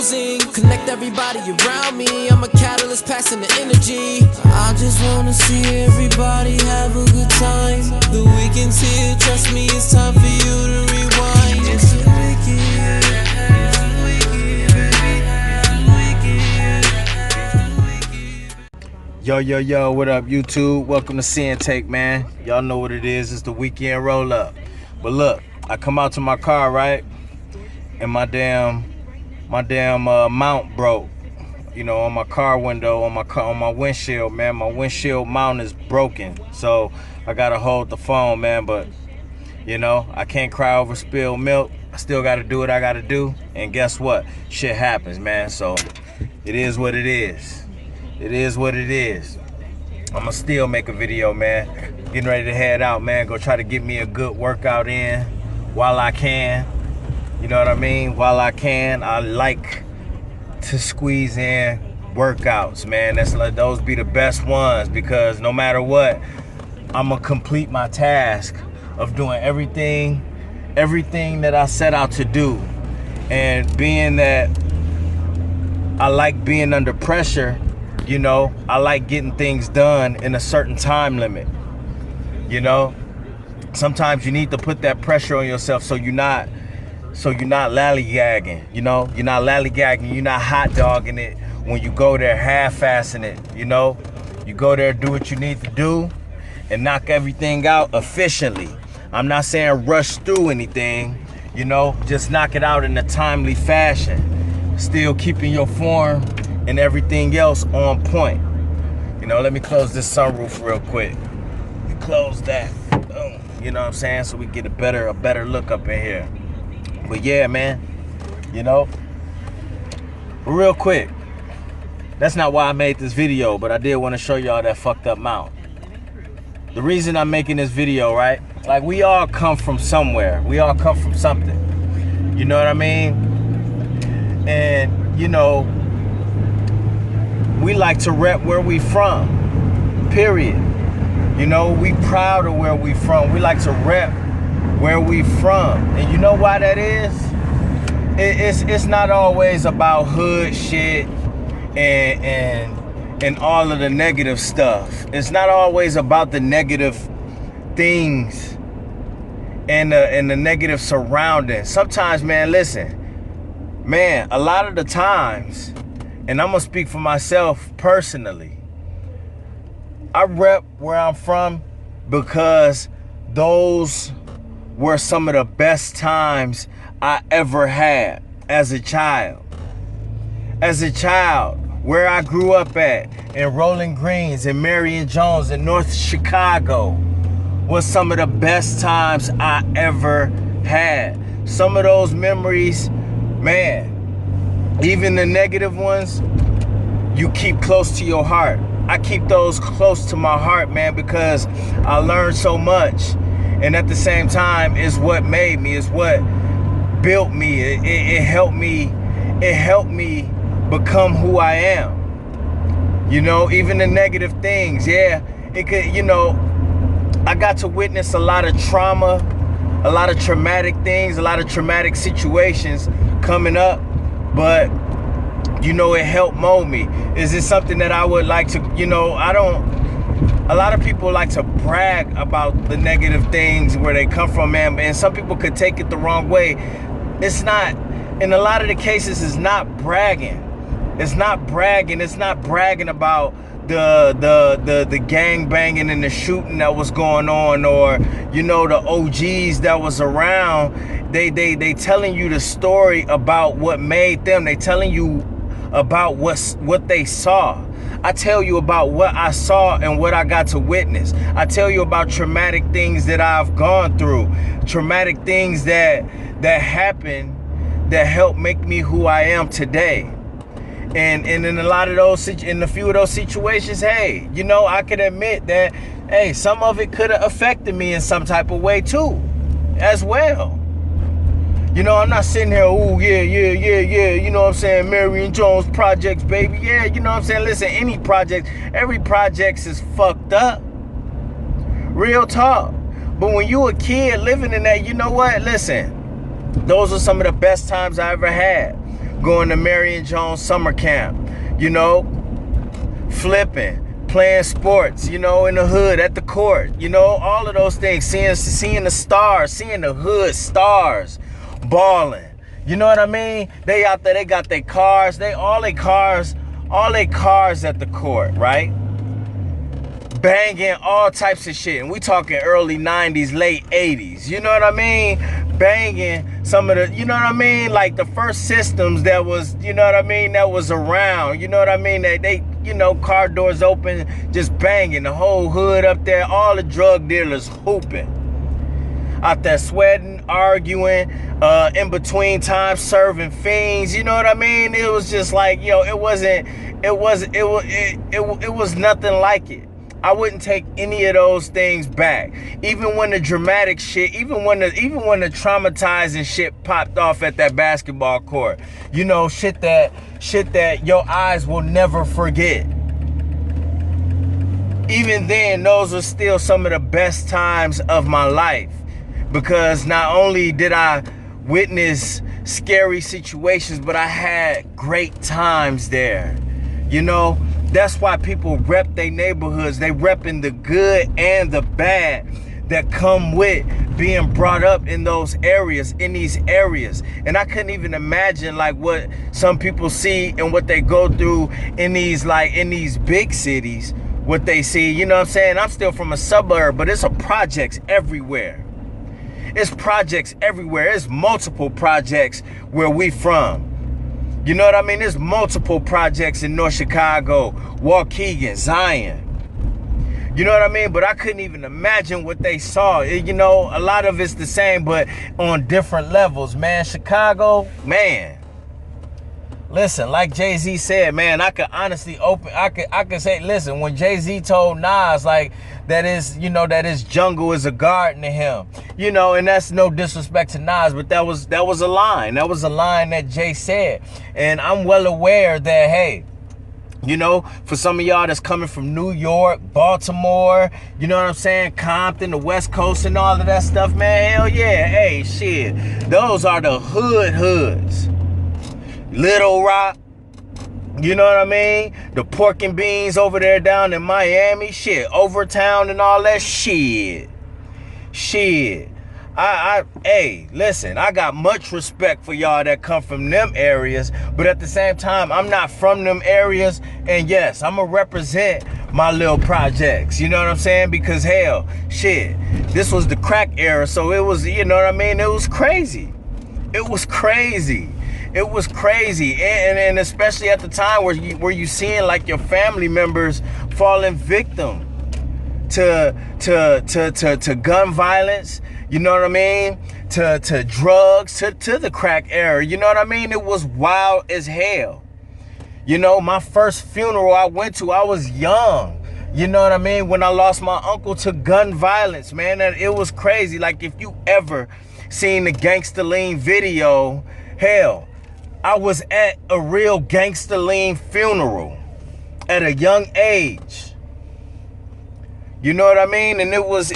losing. Connect everybody around me, I'm a catalyst passing the energy. I just wanna see everybody have a good time. The weekend's here, trust me, it's time for you to rewind. It's a weekend, it's a weekend, baby, it's a weekend. Yo, what up, YouTube? Welcome to Sinn-Take, man. Y'all know what it is. It's the weekend roll-up. But look, I come out to my car, right? And my damn mount broke. You know, on my car window, on my windshield, man. My windshield mount is broken. So I gotta hold the phone, man. But you know, I can't cry over spilled milk. I still gotta do what I gotta do. And guess what? Shit happens, man. So it is what it is. It is what it is. I'ma still make a video, man. Getting ready to head out, man. Go try to get me a good workout in while I can. You know what I mean? While I can, I like to squeeze in workouts, man. Those be the best ones, because no matter what, I'ma complete my task of doing everything that I set out to do. And being that I like being under pressure, you know, I like getting things done in a certain time limit. You know, sometimes you need to put that pressure on yourself so you're not lollygagging. You know, you're not lollygagging, you're not hot dogging it when you go there half-assing it. You know, you go there, do what you need to do and knock everything out efficiently. I'm not saying rush through anything, you know, just knock it out in a timely fashion, still keeping your form and everything else on point. You know, let me close this sunroof real quick. Close that. Boom. You know what I'm saying? So we get a better look up in here. But yeah, man, you know, real quick, that's not why I made this video, but I did want to show y'all that fucked up mount. The reason I'm making this video, right? Like, we all come from somewhere. We all come from something. You know what I mean? And, you know, we like to rep where we from, period. You know, we proud of where we from. We like to rep where we from. And you know why that is? It's not always about hood shit and all of the negative stuff. It's not always about the negative things and the negative surroundings. Sometimes, man, listen, man, a lot of the times, and I'm gonna speak for myself personally, I rep where I'm from because those were some of the best times I ever had as a child. As a child, where I grew up at, in Rolling Greens and Marion Jones in North Chicago, was some of the best times I ever had. Some of those memories, man, even the negative ones, you keep close to your heart. I keep those close to my heart, man, because I learned so much. And at the same time, it's what made me, it's what built me. It helped me become who I am. You know, even the negative things, yeah, it could, you know, I got to witness a lot of trauma, a lot of traumatic things, a lot of traumatic situations coming up, but you know, it helped mold me. Is it something that I would like to, you know, a lot of people like to brag about the negative things where they come from, man, and some people could take it the wrong way. It's not, in a lot of the cases, it's not bragging. It's not bragging. It's not bragging about the gang banging and the shooting that was going on, or, you know, the OGs that was around. They telling you the story about what made them. They telling you about what they saw. I tell you about what I saw and what I got to witness. I tell you about traumatic things that I've gone through, traumatic things that happened that helped make me who I am today. And in a lot of those, in a few of those situations, hey, you know, I can admit that, hey, some of it could have affected me in some type of way too, as well. You know, I'm not sitting here, oh, yeah, you know what I'm saying, Marion Jones projects, baby. Yeah, you know what I'm saying? Listen, any project, every project is fucked up. Real talk. But when you a kid living in that, you know what? Listen, those are some of the best times I ever had. going to Marion Jones summer camp, you know, flipping, playing sports, you know, in the hood, at the court, you know, all of those things, seeing the stars, seeing the hood stars, balling. You know what I mean? They out there, they got their cars, all their cars at the court, right? Banging all types of shit. And we talking early 90s, late 80s. You know what I mean? Banging some of the, you know what I mean? Like the first systems that was, you know what I mean, that was around. You know what I mean? They you know, car doors open, just banging. The whole hood up there, all the drug dealers hooping. Out there sweating, arguing, in between times serving fiends. You know what I mean? It was just like, yo, it was nothing like it. I wouldn't take any of those things back. Even when the dramatic shit, even when the traumatizing shit popped off at that basketball court. You know, shit that your eyes will never forget. Even then, those are still some of the best times of my life. Because not only did I witness scary situations, but I had great times there. You know, that's why people rep their neighborhoods. They repping the good and the bad that come with being brought up in those areas, in these areas. And I couldn't even imagine like what some people see and what they go through in these big cities, what they see. You know what I'm saying? I'm still from a suburb, but it's a projects everywhere. It's projects everywhere. It's multiple projects where we from. You know what I mean? There's multiple projects in North Chicago, Waukegan, Zion. You know what I mean? But I couldn't even imagine what they saw. You know, a lot of it's the same, but on different levels, man. Chicago, man. Listen, like Jay-Z said, man, I could honestly I could say, listen, when Jay-Z told Nas, like, that his jungle is a garden to him, you know, and that's no disrespect to Nas, but that was a line. That was a line that Jay said. And I'm well aware that, hey, you know, for some of y'all that's coming from New York, Baltimore, you know what I'm saying, Compton, the West Coast and all of that stuff, man, hell yeah, hey, shit, those are the hoods. Little Rock, you know what I mean? The pork and beans over there down in Miami, shit, Overtown and all that shit. Hey, listen, I got much respect for y'all that come from them areas, but at the same time, I'm not from them areas, and yes, I'm gonna represent my little projects, you know what I'm saying? Because hell, shit, this was the crack era, so it was, you know what I mean? It was crazy. And especially at the time where you seeing like your family members falling victim to gun violence, you know what I mean? To drugs, to the crack era, you know what I mean? It was wild as hell. You know, my first funeral I went to, I was young. You know what I mean? When I lost my uncle to gun violence, man, and it was crazy. Like if you ever seen the Gangsta Lean video, hell, I was at a real Gangsta Lean funeral at a young age. You know what I mean? And it was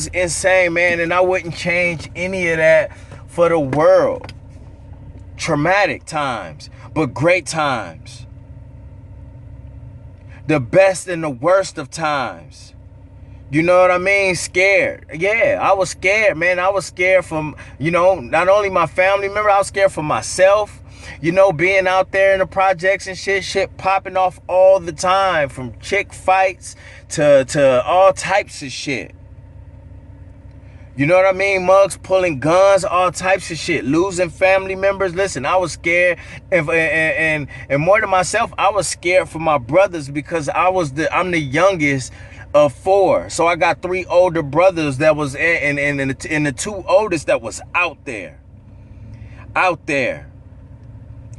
insane, man. And I wouldn't change any of that for the world. Traumatic times, but great times. The best and the worst of times. You know what I mean? Scared. Yeah, I was scared, man. I was scared from, you know, not only my family member, I was scared for myself. You know, being out there in the projects and shit popping off all the time, from chick fights to all types of shit. You know what I mean? Mugs pulling guns, all types of shit, losing family members. Listen, I was scared, and more than myself, I was scared for my brothers because I'm the youngest of 4. So I got 3 older brothers that was and the 2 oldest that was out there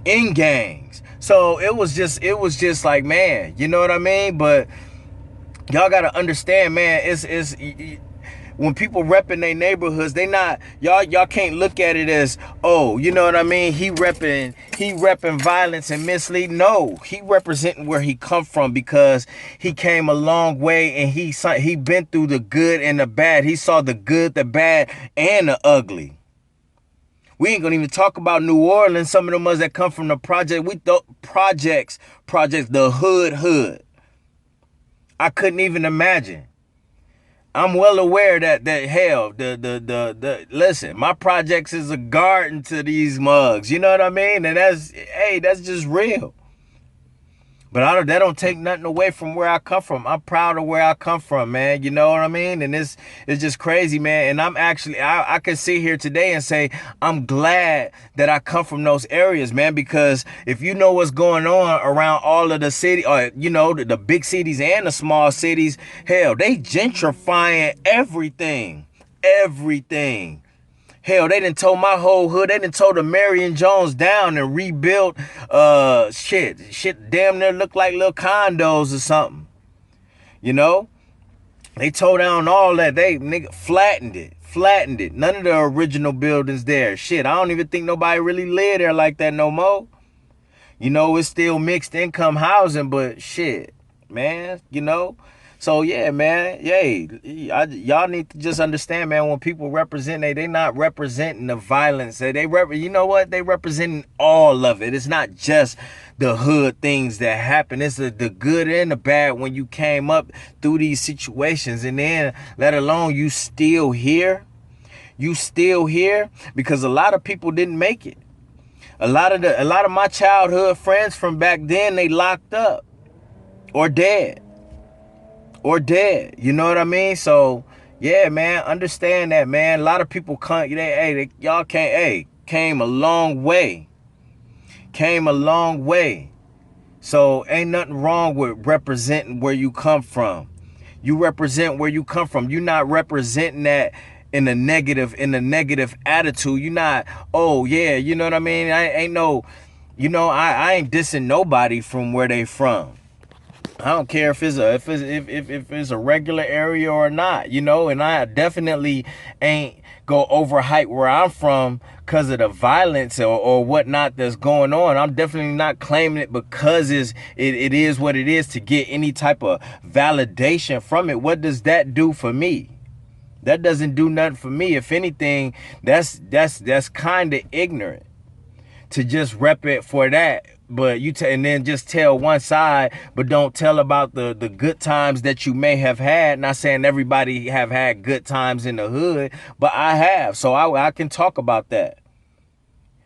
in gangs. So it was just like, man, you know what I mean? But y'all gotta understand, man, it's when people repping their neighborhoods, they not, y'all can't look at it as, oh, you know what I mean, he repping violence and misleading. No, he representing where he come from, because he came a long way and he been through the good and the bad. He saw the good, the bad, and the ugly. We ain't gonna even talk about New Orleans. Some of them ones that come from the project. We thought projects, the hood. I couldn't even imagine. I'm well aware that hell, listen, my projects is a garden to these mugs. You know what I mean? And that's just real. But that don't take nothing away from where I come from. I'm proud of where I come from, man. You know what I mean? And it's just crazy, man. And I'm actually, I can sit here today and say, I'm glad that I come from those areas, man, because if you know what's going on around all of the city, or, you know, the big cities and the small cities, hell, they gentrifying everything. Everything. Hell, they done tore my whole hood. They done tore the Marion Jones down and rebuilt shit damn near look like little condos or something. You know? They tore down all that. They nigga flattened it. None of the original buildings there. Shit, I don't even think nobody really live there like that no more. You know, it's still mixed income housing, but shit, man, you know. So yeah, man, y'all need to just understand, man, when people represent, they not representing the violence. You know what? They representing all of it. It's not just the hood things that happen. It's the good and the bad when you came up through these situations, and then let alone you still here. You still here because a lot of people didn't make it. A lot of my childhood friends from back then, they locked up or dead. You know what I mean? So yeah, man, understand that, man. A lot of people y'all came a long way. So ain't nothing wrong with representing where you come from. You represent where you come from. You're not representing that in a negative attitude. You're not, oh yeah, you know what I mean? I ain't dissing nobody from where they from. I don't care if it's a regular area or not, you know, and I definitely ain't go overhype where I'm from because of the violence or whatnot that's going on. I'm definitely not claiming it because it is what it is to get any type of validation from it. What does that do for me? That doesn't do nothing for me. If anything, that's kind of ignorant to just rep it for that. But and then just tell one side, but don't tell about the good times that you may have had. Not saying everybody have had good times in the hood, but I have, so I can talk about that.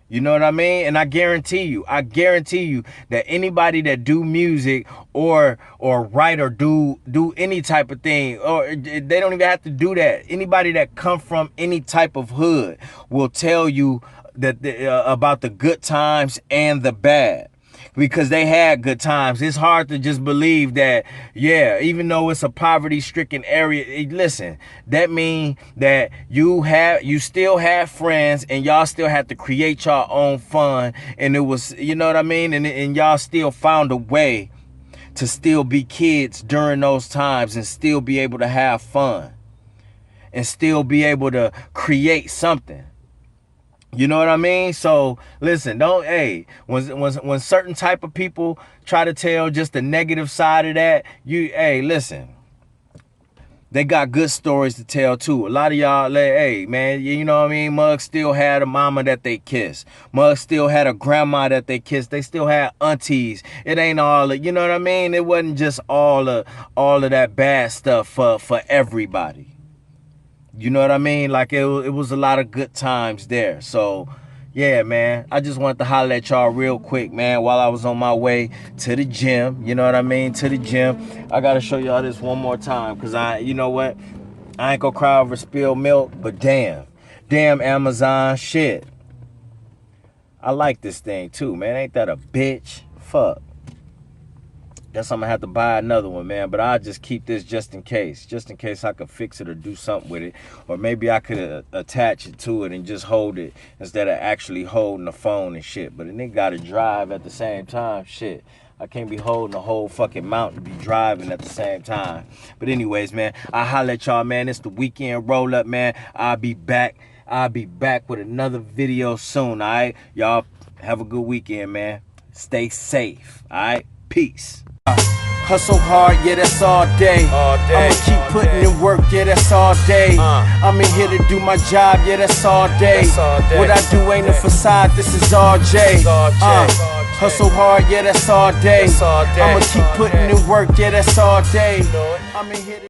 You know what I mean? And I guarantee you that anybody that do music or write or do any type of thing, or they don't even have to do that. Anybody that come from any type of hood will tell you that about the good times and the bad, because they had good times. It's hard to just believe that, yeah, even though it's a poverty-stricken area, listen, that means that you still have friends and y'all still have to create your own fun, and it was, you know what I mean, and y'all still found a way to still be kids during those times and still be able to have fun and still be able to create something. You know what I mean? So listen, when certain type of people try to tell just the negative side of that, listen, they got good stories to tell too. A lot of y'all, man, you know what I mean? Muggs still had a mama that they kissed. Muggs still had a grandma that they kissed. They still had aunties. It ain't all, you know what I mean? It wasn't just all of that bad stuff for everybody. You know what I mean? Like it was a lot of good times there. So yeah, man, I just wanted to holler at y'all real quick, man, while I was on my way to the gym. You know what I mean? To the gym. I gotta show y'all this one more time, because you know what? I ain't gonna cry over spilled milk, but damn Amazon shit. I like this thing too, man. Ain't that a bitch? Fuck. Guess I'm gonna have to buy another one, man, but I'll just keep this just in case I could fix it or do something with it, or maybe I could attach it to it and just hold it instead of actually holding the phone and shit. But a nigga gotta drive at the same time. Shit, I can't be holding the whole fucking mountain, be driving at the same time. But anyways, man, I holla at y'all, man. It's the weekend roll up, man. I'll be back with another video soon. All right, y'all have a good weekend, man. Stay safe. All right, peace. Hustle hard, yeah, that's all day. I'ma keep putting in work, yeah, that's all day. I'm in here to do my job, yeah, that's all day. What I do ain't a facade, this is all J. Hustle hard, yeah, that's all day. I'ma keep putting in work, yeah, that's all day. I'm in here to